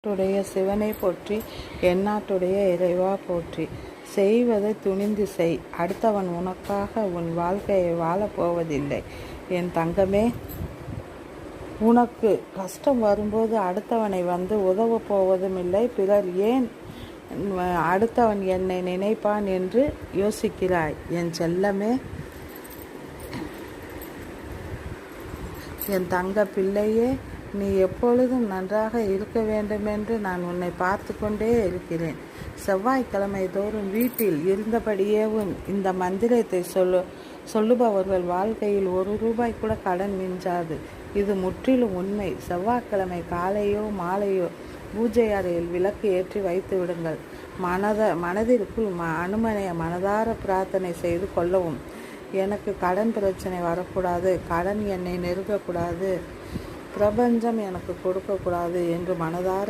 நாட்டுடைய சிவனை போற்றி, எந்நாட்டுடைய இறைவா போற்றி. செய்வதை துணிந்து செய், அடுத்தவன் உனக்காக உன் வாழ்க்கையை வாழப்போவதில்லை. என் தங்கமே, உனக்கு கஷ்டம் வரும்போது அடுத்தவனை வந்து உதவப் போவதும் இல்லை. பிறர் ஏன் அடுத்தவன் என்னை நினைப்பான் என்று யோசிக்கிறாய்? என் செல்லமே, என் தங்க பிள்ளையே, நீ எப்பொழுதும் நன்றாக இருக்க வேண்டுமென்று நான் உன்னை பார்த்து கொண்டே இருக்கிறேன். செவ்வாய்க்கிழமை தோறும் வீட்டில் இருந்தபடியேவும் இந்த மந்திரத்தை சொல்லுபவர்கள் வாழ்க்கையில் ₹1 கூட கடன் மிஞ்சாது. இது முற்றிலும் உண்மை. செவ்வாய்க்கிழமை காலையோ மாலையோ பூஜை அறையில் விளக்கு ஏற்றி வைத்து விடுங்கள். மனதிற்குள் அனுமனை மனதார பிரார்த்தனை செய்து கொள்ளவும். எனக்கு கடன் பிரச்சனை வரக்கூடாது, கடன் என்னை நெருங்கக்கூடாது, பிரபஞ்சம் எனக்கு கொடுக்கக்கூடாது என்று மனதார